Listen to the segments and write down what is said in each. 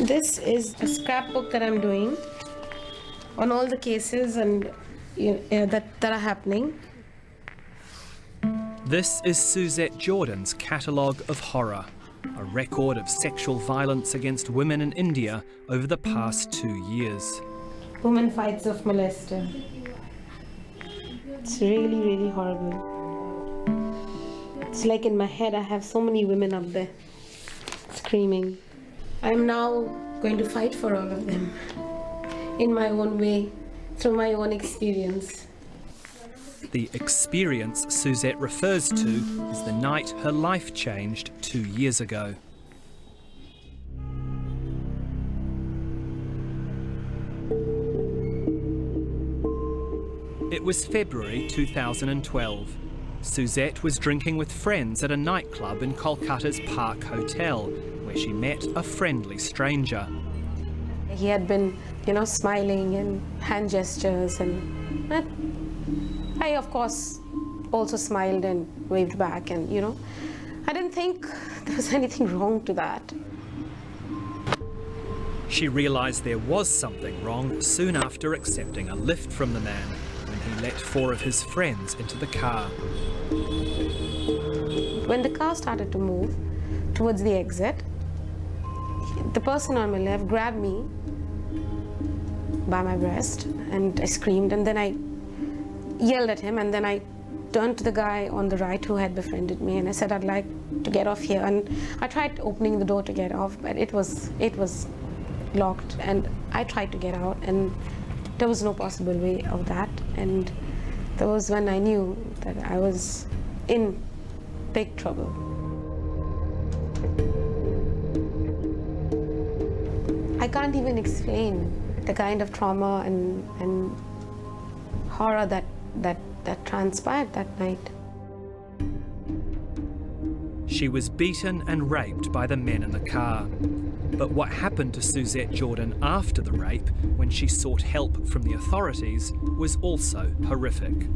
This is a scrapbook that I'm doing on all the cases and that are happening. This is Suzette Jordan's catalogue of horror, a record of sexual violence against women in India over the past 2 years. Women fights of molester. It's really, really horrible. It's like in my head I have so many women up there screaming. I'm now going to fight for all of them in my own way, through my own experience. The experience Suzette refers to is the night her life changed 2 years ago. It was February 2012. Suzette was drinking with friends at a nightclub in Kolkata's Park Hotel, where she met a friendly stranger. He had been, smiling and hand gestures, and I, of course, also smiled and waved back, and, I didn't think there was anything wrong to that. She realised there was something wrong soon after accepting a lift from the man, when he let 4 of his friends into the car. When the car started to move towards the exit, the person on my left grabbed me by my breast, and I screamed, and then I yelled at him, and then I turned to the guy on the right who had befriended me, and I said I'd like to get off here, and I tried opening the door to get off, but it was locked, and I tried to get out, and there was no possible way of that, and that was when I knew that I was in big trouble. I can't even explain the kind of trauma and horror that transpired that night. She was beaten and raped by the men in the car. But what happened to Suzette Jordan after the rape, when she sought help from the authorities, was also horrific.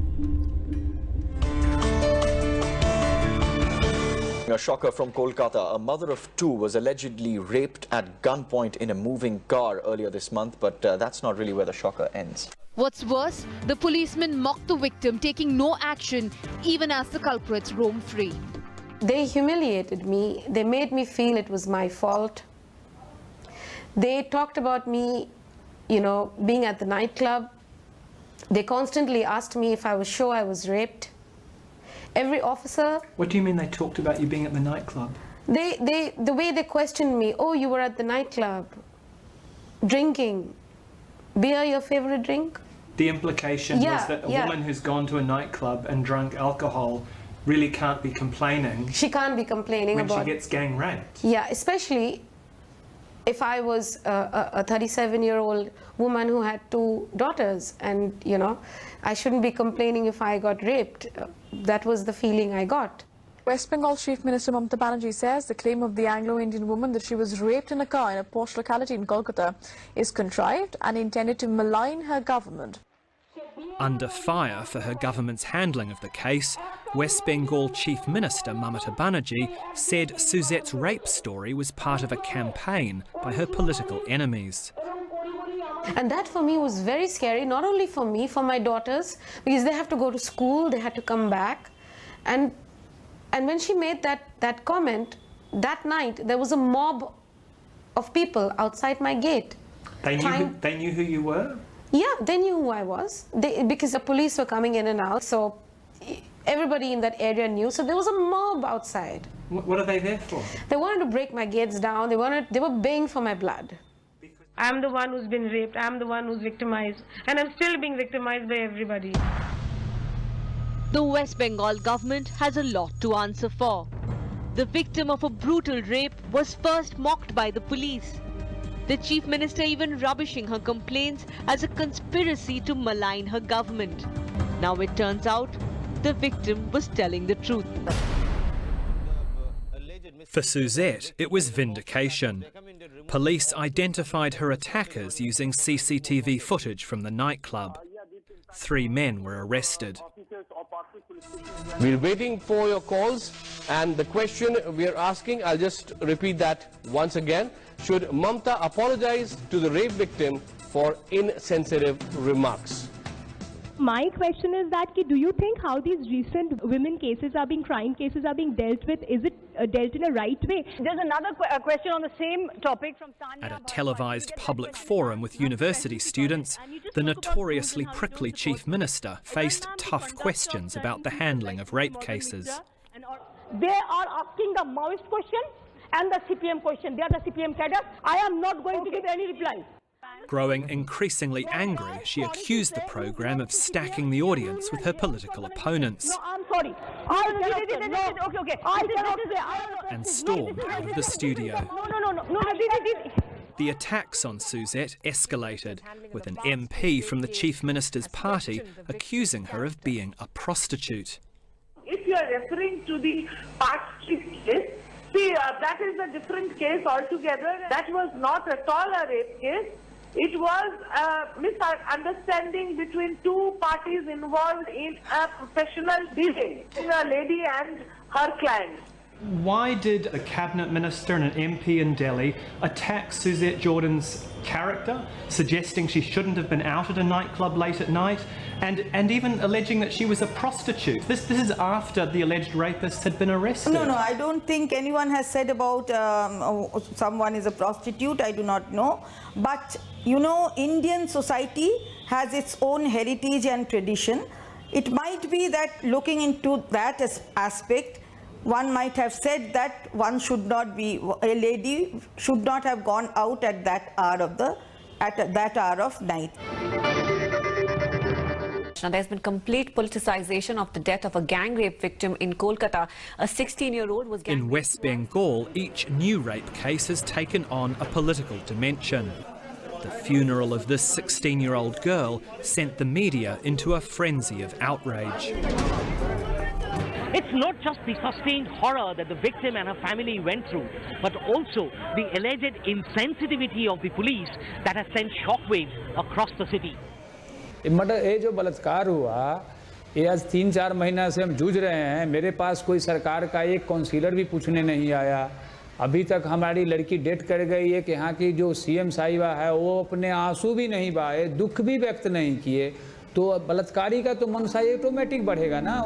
A shocker from Kolkata. A mother of 2 was allegedly raped at gunpoint in a moving car earlier this month, but that's not really where the shocker ends. What's worse, the policeman mocked the victim, taking no action even as the culprits roam free. They humiliated me. They made me feel it was my fault. They talked about me, being at the nightclub. They constantly asked me if I was sure I was raped. Every officer... What do you mean they talked about you being at the nightclub? The way they questioned me, oh, you were at the nightclub, drinking. Beer your favorite drink? The implication was that a woman who's gone to a nightclub and drunk alcohol really can't be complaining. She can't be complaining when about... she gets gang raped. Yeah, especially if I was a 37-year-old woman who had 2 daughters, and, I shouldn't be complaining if I got raped. That was the feeling I got. West Bengal Chief Minister Mamata Banerjee says the claim of the Anglo-Indian woman that she was raped in a car in a posh locality in Kolkata is contrived and intended to malign her government. Under fire for her government's handling of the case, West Bengal Chief Minister Mamata Banerjee said Suzette's rape story was part of a campaign by her political enemies. And that for me was very scary, not only for me, for my daughters, because they have to go to school, they had to come back. And when she made that comment, that night there was a mob of people outside my gate. They knew who you were? Yeah, they knew who I was, because the police were coming in and out, so everybody in that area knew, so there was a mob outside. What are they there for? They wanted to break my gates down, they were baying for my blood. I'm the one who's been raped, I'm the one who's victimized, and I'm still being victimized by everybody. The West Bengal government has a lot to answer for. The victim of a brutal rape was first mocked by the police. The Chief Minister even rubbishing her complaints as a conspiracy to malign her government. Now it turns out the victim was telling the truth. For Suzette, it was vindication. Police identified her attackers using CCTV footage from the nightclub. 3 men were arrested. We're waiting for your calls, and the question we are asking, I'll just repeat that once again. Should Mamta apologize to the rape victim for insensitive remarks? My question is that do you think how these recent women cases are being, crime cases are being dealt with, is it dealt in a right way? There's another question on the same topic from Tanya. At a televised public forum with university students, the notoriously prickly Chief Minister faced tough questions about the handling of rape cases. They are asking the Maoist question and the CPM question. They are the CPM cadres. I am not going to give any reply. Growing increasingly angry, she accused the programme of stacking the audience with her political opponents. No, I'm sorry. Okay. And stormed out of the studio. No. The attacks on Suzette escalated, with an MP from the Chief Minister's party accusing her of being a prostitute. If you are referring to the Park Street case, see, that is a different case altogether. That was not at all a rape case. It was a misunderstanding between two parties involved in a professional dealing, a lady and her client. Why did a cabinet minister and an MP in Delhi attack Suzette Jordan's character, suggesting she shouldn't have been out at a nightclub late at night, and even alleging that she was a prostitute? This is after the alleged rapist had been arrested. No, I don't think anyone has said about someone is a prostitute. I do not know. But, you know, Indian society has its own heritage and tradition. It might be that looking into that aspect, one might have said that one should not be, a lady should not have gone out at that hour of night. Now, there's been complete politicization of the death of a gang rape victim in Kolkata. A 16-year-old was in West Bengal, each new rape case has taken on a political dimension. The funeral of this 16-year-old girl sent the media into a frenzy of outrage. It's not just the sustained horror that the victim and her family went through, but also the alleged insensitivity of the police that has sent shockwaves across the city. ये जो बलात्कार हुआ, ये आज 3-4 महीना से हम जूझ रहे हैं. मेरे पास कोई सरकार का एक काउंसिलर भी पूछने नहीं आया. अभी तक हमारी लड़की डेट कर गई है कि यहाँ की जो सीएम साहिबा है वो अपने आंसू भी नहीं बहाए, दुख भी व्यक्त नहीं किए. तो बलात्कारी का तो मनसा ऑटोमेटिक बढ़ेगा ना.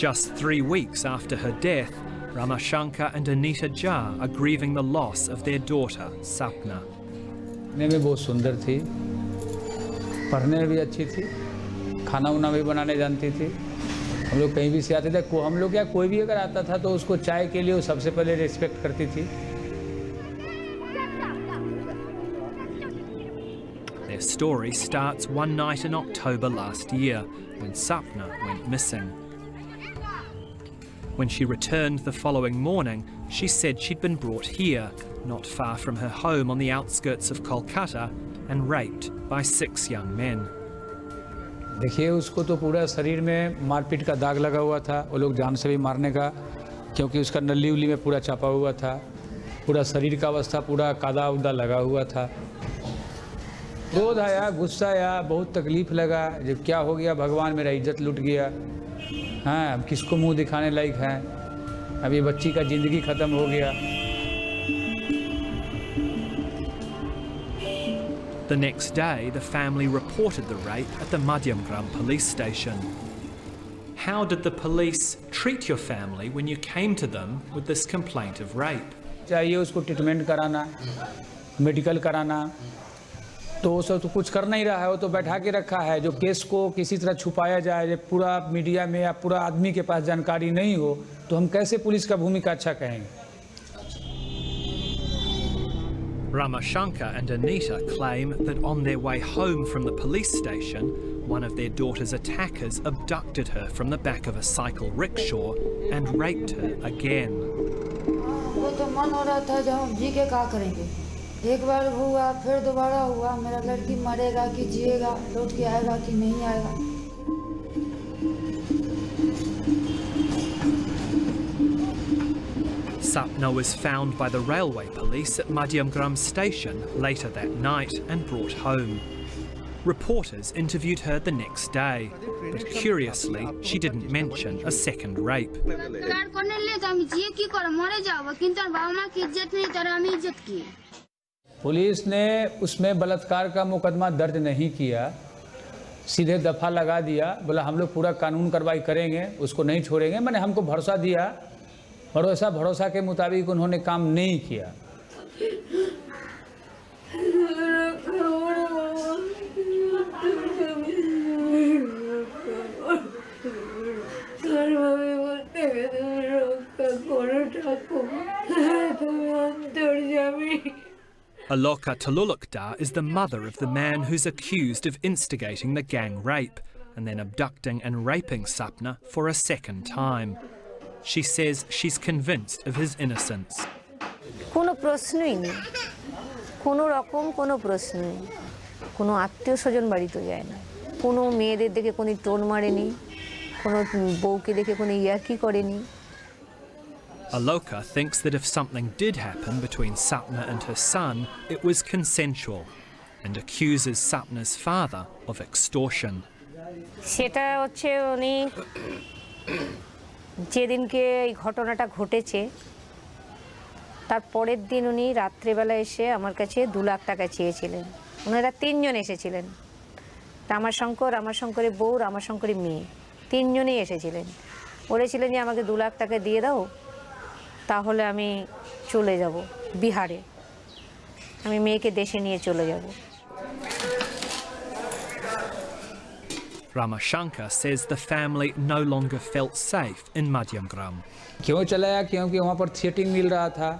Just 3 weeks after her death, Ramashankar and Anita Jha are grieving the loss of their daughter, Sapna. दिखने में बहुत सुंदर थी, पढ़ने में भी अच्छी थी, खाना उना भी बनाने जानती थी. हम लोग कहीं भी से आते थे, हम लोग क्या कोई भी अगर आता था तो उसको चाय के लिए वो सबसे पहले रिस्पेक्ट करती थी. Their story starts one night in October last year, when Sapna went missing. When she returned the following morning, she said she'd been brought here, not far from her home on the outskirts of Kolkata, and raped by 6 young men. देखिए उसको तो पूरा शरीर में मारपीट का दाग लगा हुआ था, वो लोग जान से भी मारने का, क्योंकि उसका नली उली में पूरा छापा हुआ था, पूरा शरीर का अवस्था पूरा कादा उदा लगा हुआ था. क्रोध आया, गुस्सा आया, बहुत तकलीफ लगा, जब क्या हो गया, भगवान मेरा इज्जत लूट गया. हाँ, अब किसको मुंह दिखाने लायक है, अब ये बच्ची का जिंदगी खत्म हो गया. The next day, the family reported the rape at the Madhyamgram police station. How did the police treat your family when you came to them with this complaint of rape? चाहिए उसको ट्रीटमेंट कराना, medical कराना, तो वो सब तो कुछ कर नहीं रहा है. वो तो बैठा के रखा है. जो केस को किसी तरह छुपाया जाए, जब पूरा मीडिया में या पूरा आदमी के पास जानकारी नहीं हो, तो हम कैसे पुलिस का भूमिका अच्छा कहेंगे. Ramashankar and Anita claim that on their way home from the police station, one of their daughter's attackers abducted her from the back of a cycle rickshaw and raped her again. वो तो मन हो रहा था जब जी के क्या करेंगे. एक बार हुआ, फिर दोबारा हुआ, मेरा लड़की मरेगा कि जिएगा, लौट के आएगा कि नहीं आएगा. Sapna was found by the railway police at Madhyamgram station later that night and brought home. Reporters interviewed her the next day, but curiously, she didn't mention a second rape. Police ने उसमें बलात्कार का मुकदमा दर्ज नहीं किया, सीधे दफा लगा दिया, बोला हम लोग पूरा कानून कार्रवाई करेंगे, उसको नहीं छोड़ेंगे। मैंने हमको भरोसा दिया, भरोसा के मुताबिक उन्होंने काम नहीं किया। Aloka Talulukdar is the mother of the man who's accused of instigating the gang rape and then abducting and raping Sapna for a second time. She says she's convinced of his innocence. কোনো প্রশ্নই নেই, কোনো রকম কোনো প্রশ্ন নেই, কোনো আত্মীয় স্বজন বাড়িতে যায় না, কোনো মেয়েদের দেখে কোনো টোন মারেনি, কোনো বউকে দেখে কোনো ইয়ার্কি করেনি। Aloka thinks that if something did happen between Sapna and her son, it was consensual, and accuses Sapna's father of extortion. সেটা হচ্ছে উনি যেদিনকে এই ঘটনাটা ঘটেছে তার পরের দিন উনি রাত্রেবেলা এসে আমার কাছে 2 লাখ টাকা চেয়েছিলেন। ওনারা 3 জন এসেছিলেন, রামাশঙ্করের বউ, রামাশঙ্করের মেয়ে, 3 জনই এসেছিলেন। বলেছিলেন যে আমাকে 2 লাখ টাকা দিয়ে দাও, তাহলে আমি চলে যাব বিহারে, আমি মেয়েকে দেশে নিয়ে চলে যাব। Ramashankar says the family no longer felt safe in Madhyamgram. क्यों चलाया? क्योंकि वहाँ पर थिएटिंग मिल रहा था,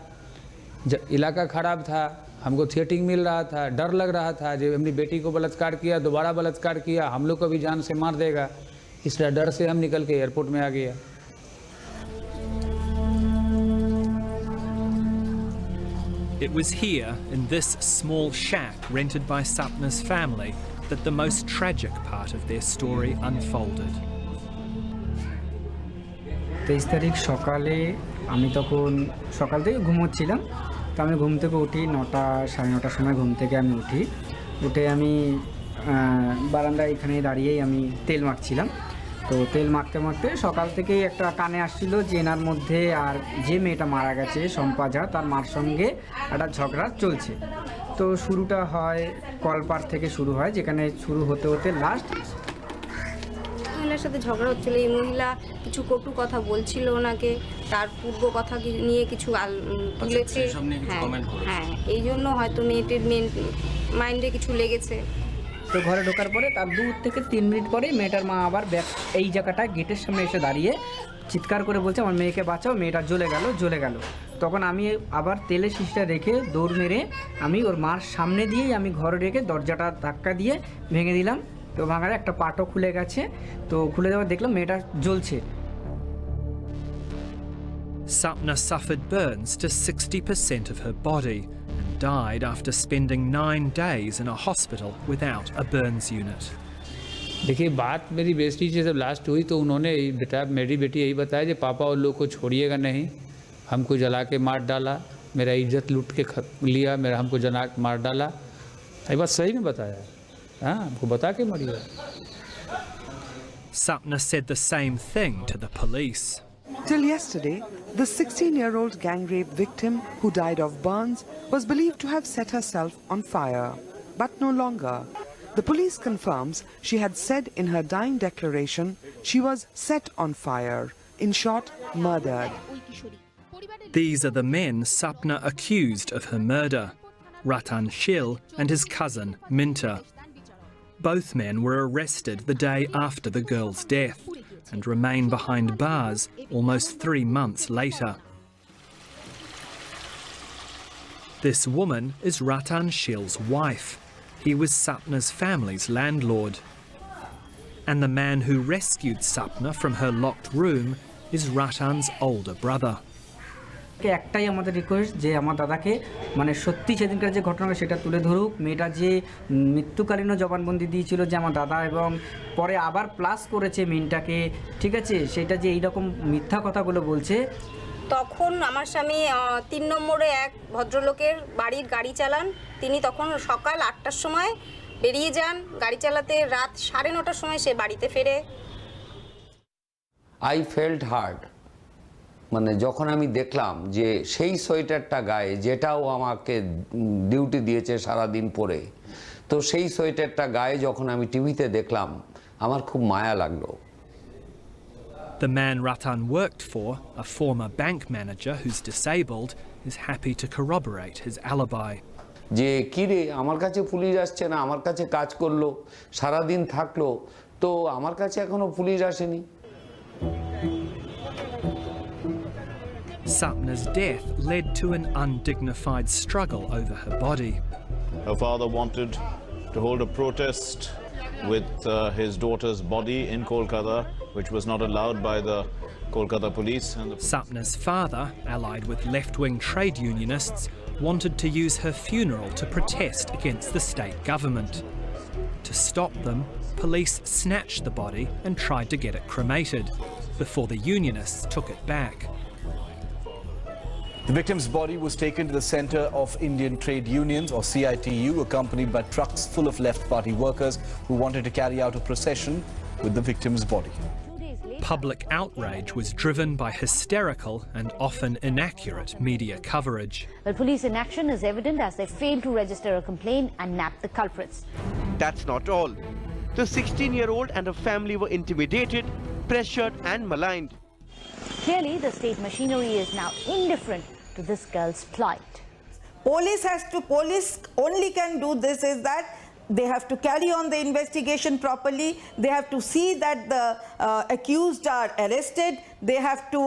इलाका खराब था, हमको थिएटिंग मिल रहा था, डर लग रहा था जब अपनी बेटी को बलात्कार किया, दोबारा बलात्कार किया, हम लोग को भी जान से मार देगा, इसलिए डर से हम निकल के एयरपोर्ट में आ गया। It was here, in this small shack rented by Sapna's family, that the most tragic part of their story unfolded. 23 তারিখ সকালে আমি তখন সকাল থেকে ঘুমোচ্ছিলাম, তো আমি ঘুম থেকে উঠি 9টা সাড়ে 9টার সময় ঘুম থেকে আমি উঠে আমি বারান্দায় এখানে দাঁড়িয়েই আমি তেল মাখছিলাম। তো তেল মাখতে মাখতে সকাল থেকেই একটা কানে আসছিল যে এনার মধ্যে আর যে মেয়েটা মারা গেছে সম্পাজা, তার মার সঙ্গে একটা ঝগড়া চলছে। তো শুরুটা হয় কলপার থেকে শুরু হয়, যেখানে শুরু হতে হতে লাস্ট মহিলার সাথে ঝগড়া হচ্ছিল। এই মহিলা কিছু কটু কথা বলছিল ওনাকে, তার পূর্ব কথা নিয়ে কিছু তুলেছে। হ্যাঁ, এই জন্য হয়তো মেয়েটির মাইন্ডে কিছু লেগেছে। তো ঘরে ঢোকার পরে তার 2 থেকে 3 মিনিট পরে মেয়েটার মা আবার এই জায়গাটা গেটের সামনে এসে দাঁড়িয়ে চিৎকার করে বলছে আমার মেয়েকে বাঁচাও, মেয়েটা জ্বলে গেল। তখন আমি আবার তেলের শিশিটা রেখে দৌড় মেরে আমি ওর মার সামনে দিয়েই আমি ঘরে রেখে দরজাটা ধাক্কা দিয়ে ভেঙে দিলাম। তো ভাঙার একটা পাটও খুলে গেছে, তো খুলে যাওয়ার দেখলাম মেয়েটা জ্বলছে। Sapna suffered burns to 60% of her body and died after spending 9 days in a hospital without a burns unit. देखिए, बात मेरी बेटी से जब लास्ट हुई तो उन्होंने मेरी बेटी यही बताया कि पापा उन लोग को छोड़िएगा नहीं, हमको जला के मार डाला, मेरा इज्जत लूट के लिया, हमको जना के मार डाला। ये बात सही में बताया, हाँ, हमको बता के मरिए। Sapna said the same thing to the police. Till yesterday, the 16-year-old gang rape victim who died of burns was believed to have set herself on fire, but no longer. The police confirms she had said in her dying declaration she was set on fire, in short, murdered. These are the men Sapna accused of her murder, Ratan Shil and his cousin Minta. Both men were arrested the day after the girl's death and remain behind bars almost 3 months later. This woman is Ratan Shil's wife. He was Sapna's family's landlord. And the man who rescued Sapna from her locked room is Ratan's older brother. একটাই আমাদের request যে আমার দাদাকে মানে সত্যি সেদিনকার যে ঘটনা সেটা তুলে ধরুক। মেয়েটা যে মৃত্যুকালীন জবানবন্দি দিয়েছিল যে আমার দাদা, এবং পরে আবার প্লাস করেছে মিনটাকে, ঠিক আছে, সেটা যে এইরকম মিথ্যা কথাগুলো বলছে, তখন আমার স্বামী 3 নম্বরে এক ভদ্রলোকের বাড়ির গাড়ি চালান। তিনি তখন সকাল 8টার সময় বেরিয়ে যান গাড়ি চালাতে, রাত 9:30টার সময় সে বাড়িতে ফেরে। আই ফেল্ট হার্ড, মানে যখন আমি দেখলাম যে সেই সোয়েটারটা গায়ে, যেটাও আমাকে ডিউটি দিয়েছে সারাদিন পরে, তো সেই সোয়েটারটা গায়ে যখন আমি টিভিতে দেখলাম, আমার খুব মায়া লাগলো। The man Ratan worked for, a former bank manager who's disabled, is happy to corroborate his alibi. যে কিরে, আমার কাছে পুলিশ আসছে না, আমার কাছে কাজ করলো, সারাদিন থাকলো, তো আমার কাছে এখনো পুলিশ আসেনি। Sapna's death led to an undignified struggle over her body. Her father wanted to hold a protest with his daughter's body in Kolkata, which was not allowed by the Kolkata police. Sapna's father, allied with left-wing trade unionists, wanted to use her funeral to protest against the state government. To stop them, police snatched the body and tried to get it cremated, before the unionists took it back. The victim's body was taken to the Centre of Indian Trade Unions, or CITU, accompanied by trucks full of left-party workers who wanted to carry out a procession with the victim's body. Public outrage was driven by hysterical and often inaccurate media coverage. The police inaction is evident as they failed to register a complaint and nab the culprits. That's not all. The 16-year-old and her family were intimidated, pressured and maligned. Clearly, the state machinery is now indifferent to this girl's plight. Police only can do this, is that they have to carry on the investigation properly. They have to see that the accused are arrested. They have to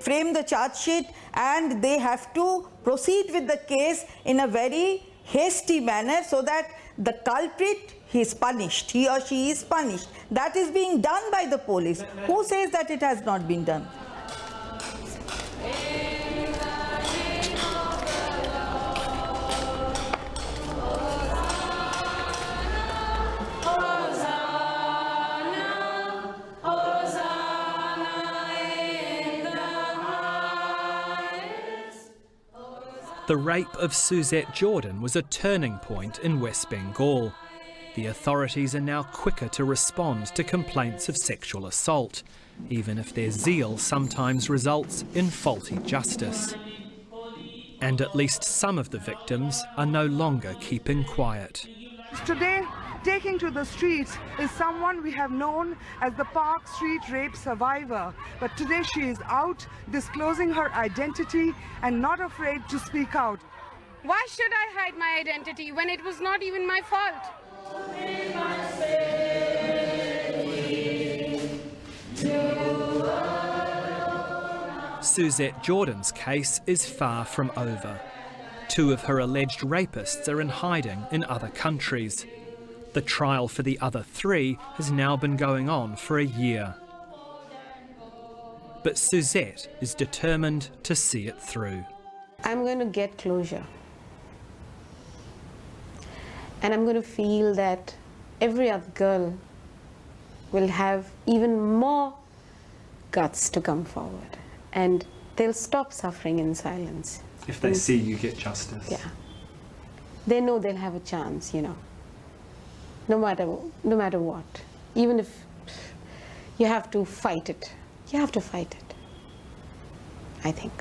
frame the charge sheet, and they have to proceed with the case in a very hasty manner so that the culprit is punished, he or she is punished. That is being done by the police. Who says that it has not been done? The rape of Suzette Jordan was a turning point in West Bengal. The authorities are now quicker to respond to complaints of sexual assault, even if their zeal sometimes results in faulty justice. And at least some of the victims are no longer keeping quiet. Today, taking to the streets is someone we have known as the Park Street rape survivor. But today she is out, disclosing her identity and not afraid to speak out. Why should I hide my identity when it was not even my fault? Suzette Jordan's case is far from over. 2 of her alleged rapists are in hiding in other countries. The trial for the other 3 has now been going on for a year. But Suzette is determined to see it through. I'm going to get closure. And I'm going to feel that every other girl will have even more guts to come forward. And they'll stop suffering in silence. If they see you get justice. Yeah. They know they'll have a chance, you know. No matter what. Even if you have to fight it. You have to fight it, I think.